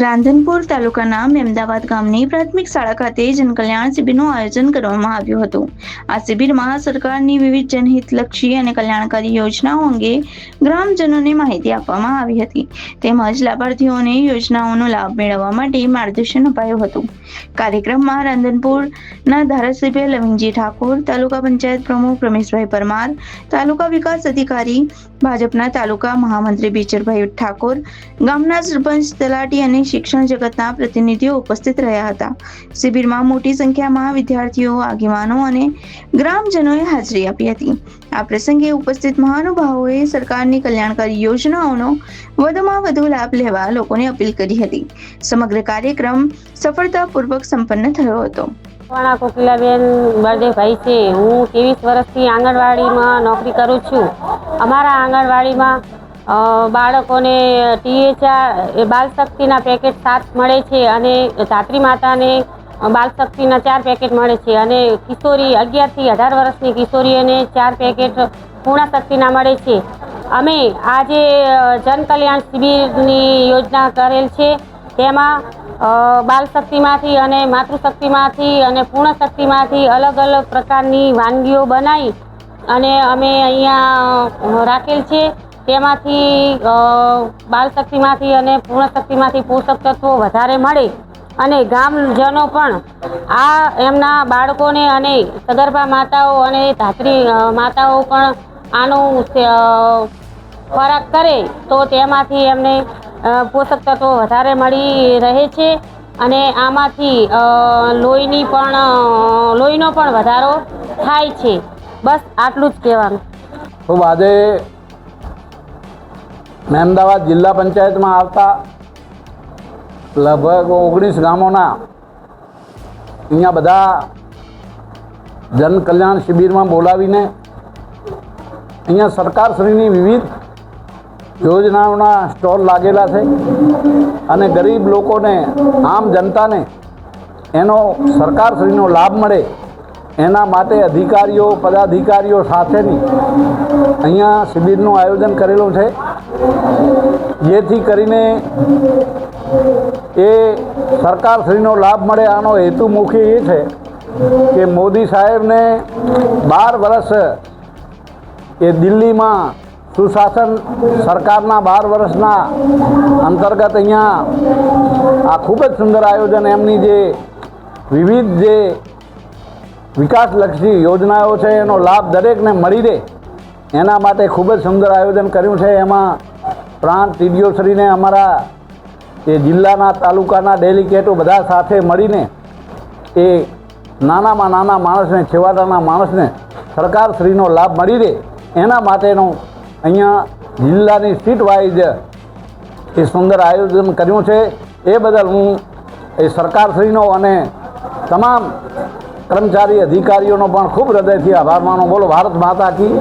રાંધનપુર તાલુકાના મેમદાવાદ ગામની પ્રાથમિક શાળા ખાતે જનકલ્યાણ શિબિરનું આયોજન કરવામાં આવ્યું હતું। આ શિબિરમાં સરકારની વિવિધ જનહિતલક્ષી અને કલ્યાણકારી યોજનાઓ અંગે ગ્રામજનોને માહિતી આપવામાં આવી હતી, તેમજ લાભાર્થીઓને યોજનાઓનો લાભ મેળવવા માટે માર્ગદર્શન અપાયું હતું। કાર્યક્રમમાં રાંધનપુરના ધારાસભ્ય લવિંગજી ઠાકોર, તાલુકા પંચાયત પ્રમુખ રમેશભાઈ પરમાર, તાલુકા વિકાસ અધિકારી, ભાજપના તાલુકા મહામંત્રી બીચરભાઈ ઠાકોર, ગામના સરપંચ, તલાટી અને શિક્ષણ જગતના પ્રતિનિધિઓ ઉપસ્થિત રહ્યા હતા। શિબિરમાં મોટી સંખ્યામાં વિદ્યાર્થીઓ, આગેવાનો અને ગ્રામજનોએ હાજરી આપી હતી। આ પ્રસંગે ઉપસ્થિત મહાનુભાવોએ સરકારની કલ્યાણકારી યોજનાઓનો વધુમાં વધુ લાભ લેવા લોકોને અપીલ કરી હતી। સમગ્ર કાર્યક્રમ સફળતાપૂર્વક સંપન્ન થયો હતો। કોકિલાબેન બળદેવભાઈ છે। હું 23 વર્ષથી આંગણવાડીમાં નોકરી કરું છું। અમારા આંગણવાડીમાં બાળકોને THR બાલશક્તિના પેકેટ 7 મળે છે અને ધાત્રી માતાને બાલશક્તિના 4 પેકેટ મળે છે અને કિશોરી 11 થી 18 વર્ષની કિશોરીઓને 4 પેકેટ પૂર્ણાશક્તિના મળે છે। અમે આજે જનકલ્યાણ શિબિરની યોજના કરેલ છે, તેમાં બાલશક્તિમાંથી અને માતૃશક્તિમાંથી અને પૂર્ણશક્તિમાંથી અલગ અલગ પ્રકારની વાનગીઓ બનાવી અને અમે અહીંયા રાખેલ છે। તેમાંથી બાલશક્તિમાંથી અને પૂર્ણશક્તિમાંથી પોષક તત્વો વધારે મળે અને ગામજનો પણ આ એમના બાળકોને અને સગર્ભા માતાઓ અને ધાત્રી માતાઓ પણ આનો ખોરાક કરે તો તેમાંથી એમને પોષક તત્વો વધારે મળી રહે છે અને આમાંથી લોહીનો પણ વધારો થાય છે। બસ આટલું જ કહેવાનું। ખૂબ આજે મેમદાવાદ જિલ્લા પંચાયતમાં આવતા લગભગ 19 ગામોના અહીંયા બધા જનકલ્યાણ શિબિરમાં બોલાવીને અહીંયા સરકારશ્રીની વિવિધ યોજનાઓના સ્ટોલ લાગેલા છે અને ગરીબ લોકોને, આમ જનતાને એનો સરકારશ્રીનો લાભ મળે એના માટે અધિકારીઓ, પદાધિકારીઓ સાથેની અહીંયા શિબિરનું આયોજન કરેલું છે, જેથી કરીને એ સરકારશ્રીનો લાભ મળે। આનો હેતુ મુખ્ય એ છે કે મોદી સાહેબને 12 વર્ષ એ દિલ્હીમાં સુશાસન સરકારના 12 વર્ષના અંતર્ગત અહીંયા આ ખૂબ જ સુંદર આયોજન, એમની જે વિવિધ જે વિકાસલક્ષી યોજનાઓ છે એનો લાભ દરેકને મળી રહે એના માટે ખૂબ જ સુંદર આયોજન કર્યું છે। એમાં પ્રાંત ટીડીઓશ્રીને અમારા એ જિલ્લાના, તાલુકાના ડેલિગેટો બધા સાથે મળીને એ નાનામાં નાના માણસને, છેવાડાના માણસને સરકારશ્રીનો લાભ મળી રહે એના માટેનું અહીંયા જિલ્લાની સીટ વાઇઝ એ સુંદર આયોજન કર્યું છે। એ બદલ હું એ સરકારશ્રીનો અને તમામ કર્મચારી અધિકારીઓનો પણ ખૂબ હૃદયથી આભાર માનું। બોલો ભારત માતા કી।